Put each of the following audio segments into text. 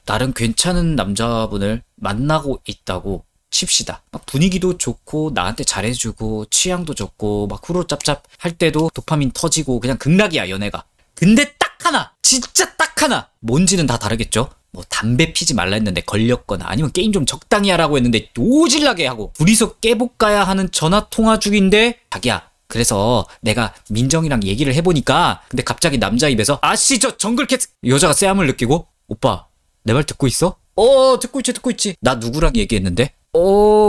나름 괜찮은 남자분을 만나고 있다고 칩시다. 막 분위기도 좋고 나한테 잘해주고 취향도 좋고 막 후루짭짭 할 때도 도파민 터지고 그냥 극락이야 연애가. 근데 딱 하나, 진짜 딱 하나, 뭔지는 다 다르겠죠. 뭐 담배 피지 말라 했는데 걸렸거나 아니면 게임 좀 적당히 하라고 했는데 오질나게 하고 둘이서 깨볼까야 하는 전화통화 중인데 자기야 그래서 내가 민정이랑 얘기를 해보니까 근데 갑자기 남자 입에서 아씨 저 정글캣 여자가 쎄함을 느끼고 오빠 내 말 듣고 있어? 듣고 있지. 나 누구랑 얘기했는데?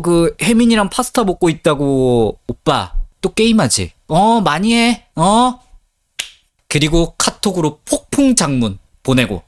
그 혜민이랑 파스타 먹고 있다고. 오빠 또 게임하지? 많이 해. 그리고 카톡으로 폭풍 장문 보내고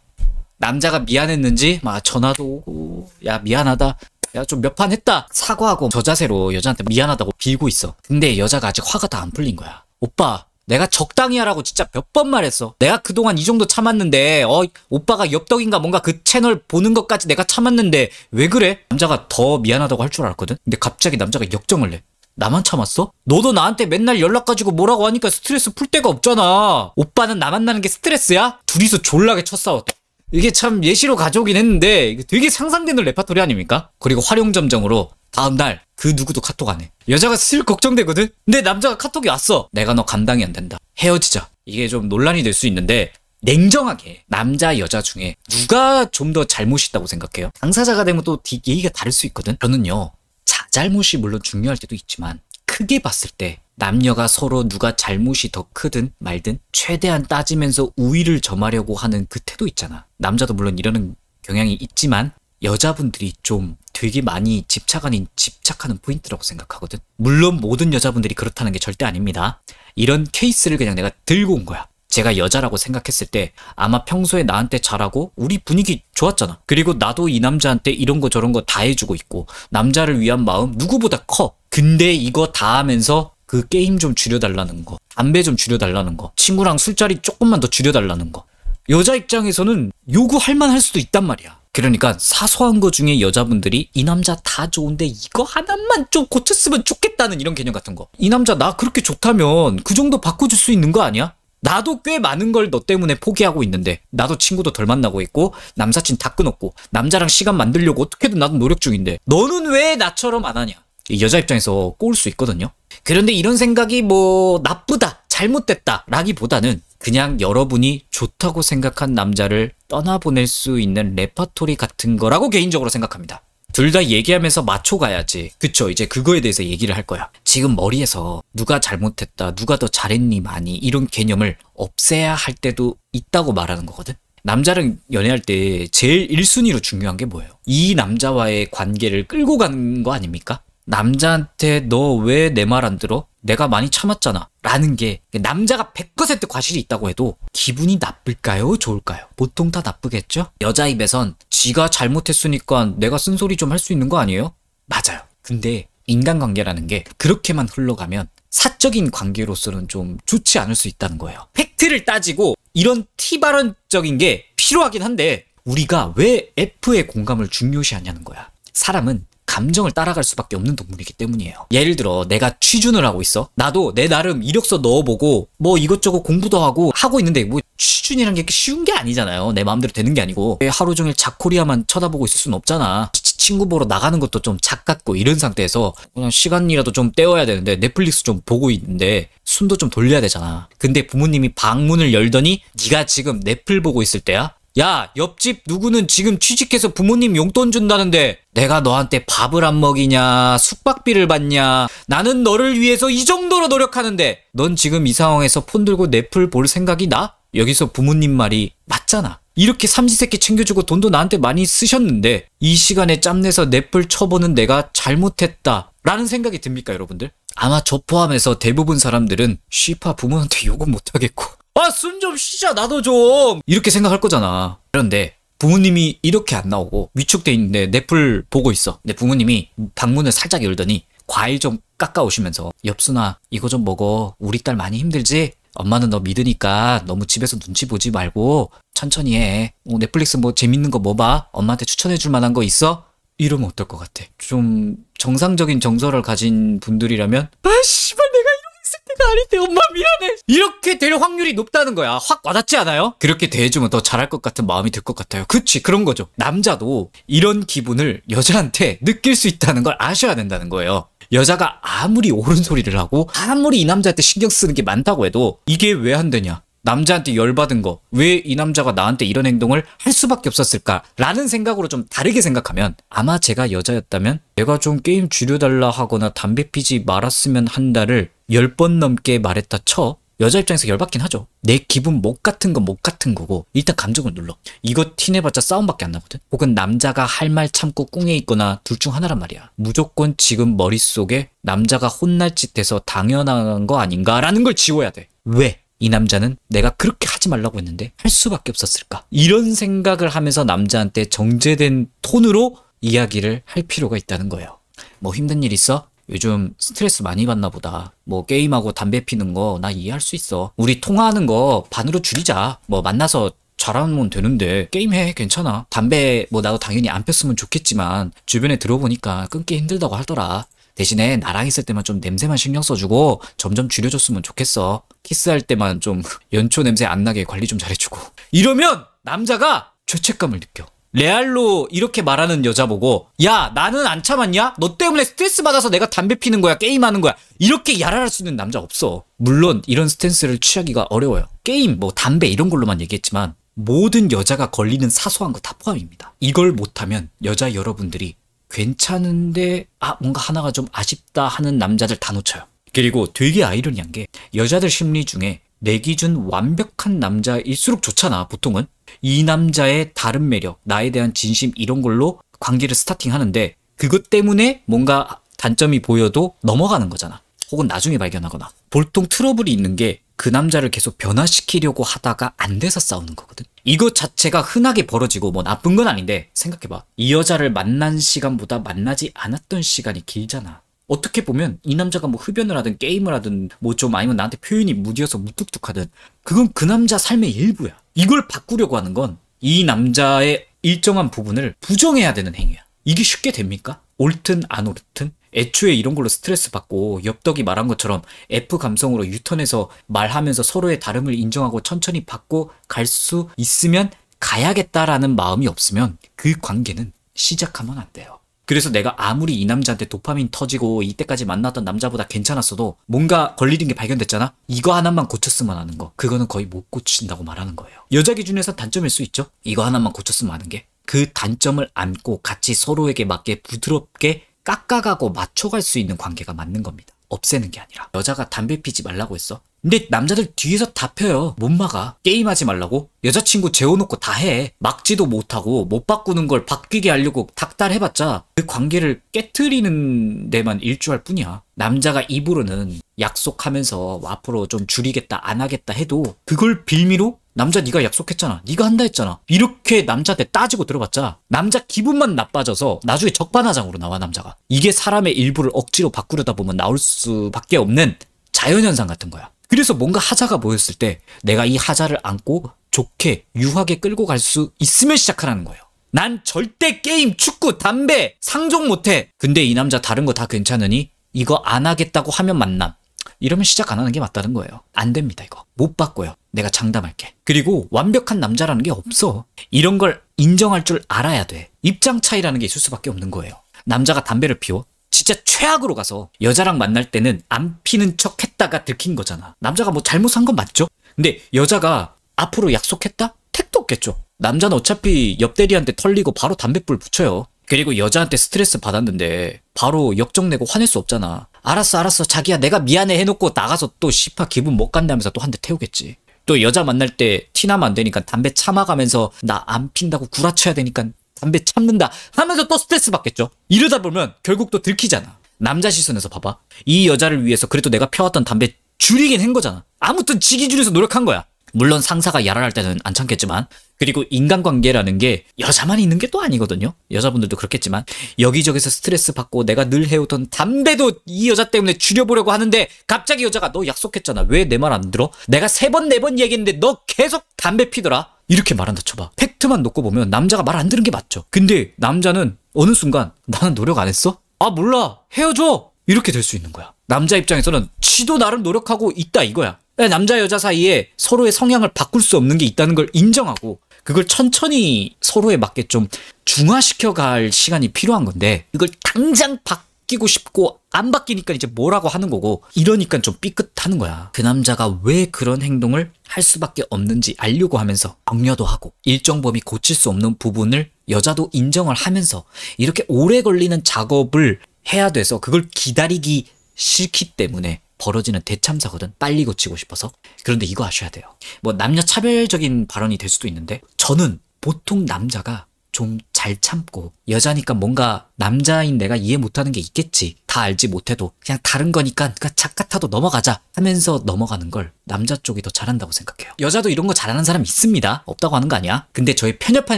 남자가 미안했는지 막 전화도 오고 야 미안하다 야 좀 몇 판 했다 사과하고 저 자세로 여자한테 미안하다고 빌고 있어. 근데 여자가 아직 화가 다 안 풀린 거야. 오빠 내가 적당히 하라고 진짜 몇 번 말했어. 내가 그동안 이 정도 참았는데 오빠가 엽떡인가 뭔가 그 채널 보는 것까지 내가 참았는데 왜 그래? 남자가 더 미안하다고 할 줄 알았거든. 근데 갑자기 남자가 역정을 내. 나만 참았어? 너도 나한테 맨날 연락 가지고 뭐라고 하니까 스트레스 풀 데가 없잖아. 오빠는 나 만나는 게 스트레스야? 둘이서 졸라게 쳐싸웠대. 이게 참 예시로 가져오긴 했는데 이게 되게 상상되는 레파토리 아닙니까? 그리고 활용점정으로 다음날 그 누구도 카톡 안 해. 여자가 슬 걱정되거든? 근데 남자가 카톡이 왔어. 내가 너 감당이 안 된다. 헤어지자. 이게 좀 논란이 될 수 있는데 냉정하게 남자 여자 중에 누가 좀 더 잘못이 있다고 생각해요? 당사자가 되면 또 얘기가 다를 수 있거든? 저는요. 자잘못이 물론 중요할 때도 있지만 크게 봤을 때 남녀가 서로 누가 잘못이 더 크든 말든 최대한 따지면서 우위를 점하려고 하는 그 태도 있잖아. 남자도 물론 이러는 경향이 있지만 여자분들이 좀 되게 많이 집착 아닌 집착하는 포인트라고 생각하거든. 물론 모든 여자분들이 그렇다는 게 절대 아닙니다. 이런 케이스를 그냥 내가 들고 온 거야. 제가 여자라고 생각했을 때 아마 평소에 나한테 잘하고 우리 분위기 좋았잖아. 그리고 나도 이 남자한테 이런 거 저런 거 다 해주고 있고 남자를 위한 마음 누구보다 커. 근데 이거 다 하면서 그 게임 좀 줄여달라는 거, 담배 좀 줄여달라는 거, 친구랑 술자리 조금만 더 줄여달라는 거. 여자 입장에서는 요구할 만할 수도 있단 말이야. 그러니까 사소한 거 중에 여자분들이 이 남자 다 좋은데 이거 하나만 좀 고쳤으면 좋겠다는 이런 개념 같은 거. 이 남자 나 그렇게 좋다면 그 정도 바꿔줄 수 있는 거 아니야? 나도 꽤 많은 걸 너 때문에 포기하고 있는데 나도 친구도 덜 만나고 있고 남사친 다 끊었고 남자랑 시간 만들려고 어떻게든 나도 노력 중인데 너는 왜 나처럼 안 하냐? 이 여자 입장에서 꼬울 수 있거든요. 그런데 이런 생각이 뭐 나쁘다, 잘못됐다 라기보다는 그냥 여러분이 좋다고 생각한 남자를 떠나보낼 수 있는 레퍼토리 같은 거라고 개인적으로 생각합니다. 둘 다 얘기하면서 맞춰가야지. 그쵸? 이제 그거에 대해서 얘기를 할 거야. 지금 머리에서 누가 잘못했다, 누가 더 잘했니 많이 이런 개념을 없애야 할 때도 있다고 말하는 거거든. 남자랑 연애할 때 제일 1순위로 중요한 게 뭐예요? 이 남자와의 관계를 끌고 가는 거 아닙니까? 남자한테 너 왜 내 말 안 들어? 내가 많이 참았잖아 라는 게 남자가 100% 과실이 있다고 해도 기분이 나쁠까요? 좋을까요? 보통 다 나쁘겠죠? 여자 입에선 지가 잘못했으니까 내가 쓴소리 좀 할 수 있는 거 아니에요? 맞아요. 근데 인간관계라는 게 그렇게만 흘러가면 사적인 관계로서는 좀 좋지 않을 수 있다는 거예요. 팩트를 따지고 이런 티발언적인 게 필요하긴 한데 우리가 왜 F의 공감을 중요시하냐는 거야. 사람은 감정을 따라갈 수밖에 없는 동물이기 때문이에요. 예를 들어 내가 취준을 하고 있어. 나도 내 나름 이력서 넣어보고 뭐 이것저것 공부도 하고 있는데 뭐 취준이란 게 쉬운 게 아니잖아요. 내 마음대로 되는 게 아니고 하루 종일 자코리아만 쳐다보고 있을 수는 없잖아. 친구 보러 나가는 것도 좀 작같고 이런 상태에서 그냥 시간이라도 좀 때워야 되는데 넷플릭스 좀 보고 있는데 숨도 좀 돌려야 되잖아. 근데 부모님이 방문을 열더니 네가 지금 넷플 보고 있을 때야? 야, 옆집 누구는 지금 취직해서 부모님 용돈 준다는데 내가 너한테 밥을 안 먹이냐, 숙박비를 받냐, 나는 너를 위해서 이 정도로 노력하는데 넌 지금 이 상황에서 폰 들고 넷플 볼 생각이 나? 여기서 부모님 말이 맞잖아. 이렇게 삼시세끼 챙겨주고 돈도 나한테 많이 쓰셨는데 이 시간에 짬내서 넷플 쳐보는 내가 잘못했다 라는 생각이 듭니까 여러분들? 아마 저 포함해서 대부분 사람들은 쉬파 부모한테 욕은 못하겠고 숨 좀 쉬자 나도 좀 이렇게 생각할 거잖아. 그런데 부모님이 이렇게 안 나오고 위축돼 있는데 넷플 보고 있어. 근데 부모님이 방문을 살짝 열더니 과일 좀 깎아오시면서 엽순아 이거 좀 먹어. 우리 딸 많이 힘들지? 엄마는 너 믿으니까 너무 집에서 눈치 보지 말고 천천히 해. 넷플릭스 뭐 재밌는 거 뭐 봐? 엄마한테 추천해 줄 만한 거 있어? 이러면 어떨 것 같아? 좀 정상적인 정서를 가진 분들이라면 씨발 내가 이러고 있을 때가 말이 돼. 엄마 미안해. 이렇게 될 확률이 높다는 거야. 확 와닿지 않아요? 그렇게 대해주면 더 잘할 것 같은 마음이 들 것 같아요. 그치, 그런 거죠. 남자도 이런 기분을 여자한테 느낄 수 있다는 걸 아셔야 된다는 거예요. 여자가 아무리 옳은 소리를 하고 아무리 이 남자한테 신경 쓰는 게 많다고 해도 이게 왜 안 되냐? 남자한테 열받은 거, 왜 이 남자가 나한테 이런 행동을 할 수밖에 없었을까? 라는 생각으로 좀 다르게 생각하면, 아마 제가 여자였다면 내가 좀 게임 줄여달라 하거나 담배 피지 말았으면 한다를 10번 넘게 말했다 쳐. 여자 입장에서 열받긴 하죠. 내 기분 못 같은 건 못 같은 거고 일단 감정을 눌러. 이거 티내봤자 싸움밖에 안 나거든. 혹은 남자가 할 말 참고 꿍해 있거나 둘 중 하나란 말이야. 무조건 지금 머릿속에 남자가 혼날 짓해서 당연한 거 아닌가라는 걸 지워야 돼. 왜? 이 남자는 내가 그렇게 하지 말라고 했는데 할 수밖에 없었을까? 이런 생각을 하면서 남자한테 정제된 톤으로 이야기를 할 필요가 있다는 거예요. 뭐 힘든 일 있어? 요즘 스트레스 많이 받나 보다. 뭐 게임하고 담배 피는 거 나 이해할 수 있어. 우리 통화하는 거 반으로 줄이자. 뭐 만나서 잘하면 되는데 게임해. 괜찮아. 담배 뭐 나도 당연히 안 폈으면 좋겠지만 주변에 들어보니까 끊기 힘들다고 하더라. 대신에 나랑 있을 때만 좀 냄새만 신경 써주고 점점 줄여줬으면 좋겠어. 키스할 때만 좀 연초 냄새 안 나게 관리 좀 잘해주고. 이러면 남자가 죄책감을 느껴. 레알로 이렇게 말하는 여자 보고 야 나는 안 참았냐? 너 때문에 스트레스 받아서 내가 담배 피는 거야. 게임하는 거야. 이렇게 야랄할 수 있는 남자 없어. 물론 이런 스탠스를 취하기가 어려워요. 게임 뭐 담배 이런 걸로만 얘기했지만 모든 여자가 걸리는 사소한 거 다 포함입니다. 이걸 못하면 여자 여러분들이 괜찮은데 뭔가 하나가 좀 아쉽다 하는 남자들 다 놓쳐요. 그리고 되게 아이러니한 게 여자들 심리 중에 내 기준 완벽한 남자일수록 좋잖아. 보통은 이 남자의 다른 매력, 나에 대한 진심 이런 걸로 관계를 스타팅하는데 그것 때문에 뭔가 단점이 보여도 넘어가는 거잖아. 혹은 나중에 발견하거나. 보통 트러블이 있는 게 그 남자를 계속 변화시키려고 하다가 안 돼서 싸우는 거거든. 이것 자체가 흔하게 벌어지고 뭐 나쁜 건 아닌데 생각해봐. 이 여자를 만난 시간보다 만나지 않았던 시간이 길잖아. 어떻게 보면 이 남자가 뭐 흡연을 하든 게임을 하든 뭐 좀 아니면 나한테 표현이 무디어서 무뚝뚝하든 그건 그 남자 삶의 일부야. 이걸 바꾸려고 하는 건 이 남자의 일정한 부분을 부정해야 되는 행위야. 이게 쉽게 됩니까? 옳든 안 옳든? 애초에 이런 걸로 스트레스 받고 엽떡이 말한 것처럼 F 감성으로 유턴해서 말하면서 서로의 다름을 인정하고 천천히 바꿔 갈 수 있으면 가야겠다라는 마음이 없으면 그 관계는 시작하면 안 돼요. 그래서 내가 아무리 이 남자한테 도파민 터지고 이때까지 만났던 남자보다 괜찮았어도 뭔가 걸리는 게 발견됐잖아? 이거 하나만 고쳤으면 하는 거. 그거는 거의 못 고친다고 말하는 거예요. 여자 기준에서 단점일 수 있죠? 이거 하나만 고쳤으면 하는 게. 그 단점을 안고 같이 서로에게 맞게 부드럽게 깎아가고 맞춰갈 수 있는 관계가 맞는 겁니다. 없애는 게 아니라. 여자가 담배 피지 말라고 했어. 근데 남자들 뒤에서 다 펴요. 못 막아. 게임하지 말라고? 여자친구 재워놓고 다 해. 막지도 못하고 못 바꾸는 걸 바뀌게 하려고 닥달해봤자 그 관계를 깨트리는 데만 일조할 뿐이야. 남자가 입으로는 약속하면서 앞으로 좀 줄이겠다 안 하겠다 해도 그걸 빌미로 남자 네가 약속했잖아. 네가 한다 했잖아. 이렇게 남자한테 따지고 들어봤자 남자 기분만 나빠져서 나중에 적반하장으로 나와 남자가. 이게 사람의 일부를 억지로 바꾸려다 보면 나올 수밖에 없는 자연현상 같은 거야. 그래서 뭔가 하자가 보였을 때 내가 이 하자를 안고 좋게 유하게 끌고 갈 수 있으면 시작하라는 거예요. 난 절대 게임, 축구, 담배 상종 못해. 근데 이 남자 다른 거 다 괜찮으니 이거 안 하겠다고 하면 만남. 이러면 시작 안 하는 게 맞다는 거예요. 안 됩니다 이거. 못 바꿔요. 내가 장담할게. 그리고 완벽한 남자라는 게 없어. 이런 걸 인정할 줄 알아야 돼. 입장 차이라는 게 있을 수밖에 없는 거예요. 남자가 담배를 피워. 진짜 최악으로 가서 여자랑 만날 때는 안 피는 척 했다가 들킨 거잖아. 남자가 뭐 잘못한 건 맞죠? 근데 여자가 앞으로 약속했다? 택도 없겠죠. 남자는 어차피 옆대리한테 털리고 바로 담뱃불 붙여요. 그리고 여자한테 스트레스 받았는데 바로 역정내고 화낼 수 없잖아. 알았어 자기야 내가 미안해 해놓고 나가서 또 씨파 기분 못 간다면서 또 한 대 태우겠지. 또 여자 만날 때 티나면 안 되니까 담배 참아가면서 나 안 핀다고 구라쳐야 되니까 담배 참는다 하면서 또 스트레스 받겠죠. 이러다 보면 결국 또 들키잖아. 남자 시선에서 봐봐. 이 여자를 위해서 그래도 내가 펴왔던 담배 줄이긴 한 거잖아. 아무튼 지기 줄여서 노력한 거야. 물론 상사가 야랄할 때는 안 참겠지만. 그리고 인간관계라는 게 여자만 있는 게 또 아니거든요. 여자분들도 그렇겠지만 여기저기서 스트레스 받고 내가 늘 해오던 담배도 이 여자 때문에 줄여보려고 하는데 갑자기 여자가 너 약속했잖아. 왜 내 말 안 들어? 내가 3번 4번 얘기했는데 너 계속 담배 피더라. 이렇게 말한다 쳐봐. 팩트만 놓고 보면 남자가 말 안 들은 게 맞죠. 근데 남자는 어느 순간 나는 노력 안 했어? 아 몰라 헤어져 이렇게 될 수 있는 거야. 남자 입장에서는 지도 나름 노력하고 있다 이거야. 남자 여자 사이에 서로의 성향을 바꿀 수 없는 게 있다는 걸 인정하고 그걸 천천히 서로에 맞게 좀 중화시켜 갈 시간이 필요한 건데 그걸 당장 바뀌고 싶고 안 바뀌니까 이제 뭐라고 하는 거고 이러니까 좀 삐끗하는 거야. 그 남자가 왜 그런 행동을 할 수밖에 없는지 알려고 하면서 격려도 하고 일정 범위 고칠 수 없는 부분을 여자도 인정을 하면서 이렇게 오래 걸리는 작업을 해야 돼서 그걸 기다리기 싫기 때문에 벌어지는 대참사거든. 빨리 고치고 싶어서. 그런데 이거 아셔야 돼요. 뭐 남녀 차별적인 발언이 될 수도 있는데 저는 보통 남자가 좀 잘 참고 여자니까 뭔가 남자인 내가 이해 못하는 게 있겠지. 다 알지 못해도 그냥 다른 거니까 착 같아도 넘어가자 하면서 넘어가는 걸 남자 쪽이 더 잘한다고 생각해요. 여자도 이런 거 잘하는 사람 있습니다. 없다고 하는 거 아니야. 근데 저의 편협한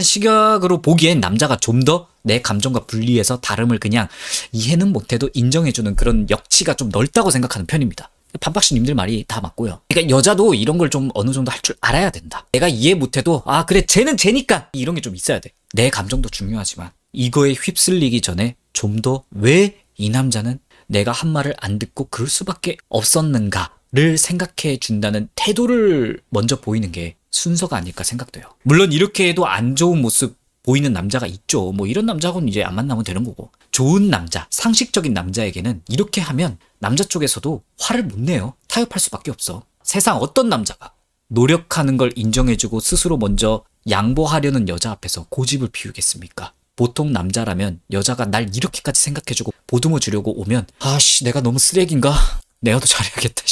시각으로 보기엔 남자가 좀 더 내 감정과 분리해서 다름을 그냥 이해는 못해도 인정해주는 그런 역치가 좀 넓다고 생각하는 편입니다. 판박씨님들 말이 다 맞고요. 그러니까 여자도 이런 걸 좀 어느 정도 할 줄 알아야 된다. 내가 이해 못해도 아 그래 쟤는 쟤니까 이런 게 좀 있어야 돼. 내 감정도 중요하지만 이거에 휩쓸리기 전에 좀 더 왜 이 남자는 내가 한 말을 안 듣고 그럴 수밖에 없었는가를 생각해 준다는 태도를 먼저 보이는 게 순서가 아닐까 생각돼요. 물론 이렇게 해도 안 좋은 모습 보이는 남자가 있죠. 뭐 이런 남자하고는 이제 안 만나면 되는 거고. 좋은 남자, 상식적인 남자에게는 이렇게 하면 남자 쪽에서도 화를 못 내요. 타협할 수밖에 없어. 세상 어떤 남자가 노력하는 걸 인정해주고 스스로 먼저 양보하려는 여자 앞에서 고집을 피우겠습니까? 보통 남자라면 여자가 날 이렇게까지 생각해주고 보듬어 주려고 오면 아씨 내가 너무 쓰레기인가? 내가 더 잘해야겠다.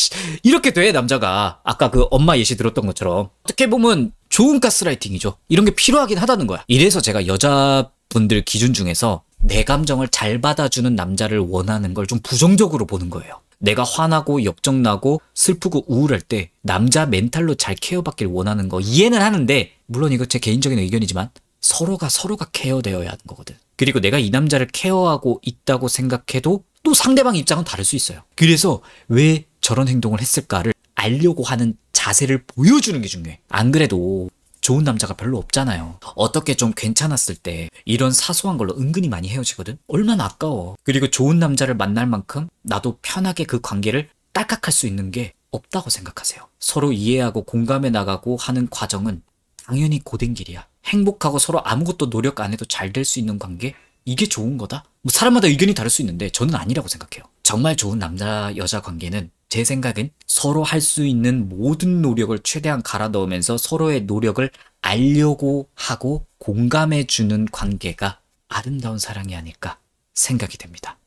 이렇게 돼 남자가. 아까 그 엄마 예시 들었던 것처럼 어떻게 보면 좋은 가스라이팅이죠. 이런 게 필요하긴 하다는 거야. 이래서 제가 여자분들 기준 중에서 내 감정을 잘 받아주는 남자를 원하는 걸 좀 부정적으로 보는 거예요. 내가 화나고 역정나고 슬프고 우울할 때 남자 멘탈로 잘 케어받길 원하는 거 이해는 하는데 물론 이거 제 개인적인 의견이지만 서로가 케어되어야 하는 거거든. 그리고 내가 이 남자를 케어하고 있다고 생각해도 또 상대방 입장은 다를 수 있어요. 그래서 왜 저런 행동을 했을까를 알려고 하는 자세를 보여주는 게 중요해. 안 그래도 좋은 남자가 별로 없잖아요. 어떻게 좀 괜찮았을 때 이런 사소한 걸로 은근히 많이 헤어지거든. 얼마나 아까워. 그리고 좋은 남자를 만날 만큼 나도 편하게 그 관계를 딸깍할 수 있는 게 없다고 생각하세요. 서로 이해하고 공감해 나가고 하는 과정은 당연히 고된 길이야. 행복하고 서로 아무것도 노력 안 해도 잘 될 수 있는 관계? 이게 좋은 거다? 뭐 사람마다 의견이 다를 수 있는데 저는 아니라고 생각해요. 정말 좋은 남자 여자 관계는 제 생각엔 서로 할 수 있는 모든 노력을 최대한 갈아 넣으면서 서로의 노력을 알려고 하고 공감해주는 관계가 아름다운 사랑이 아닐까 생각이 됩니다.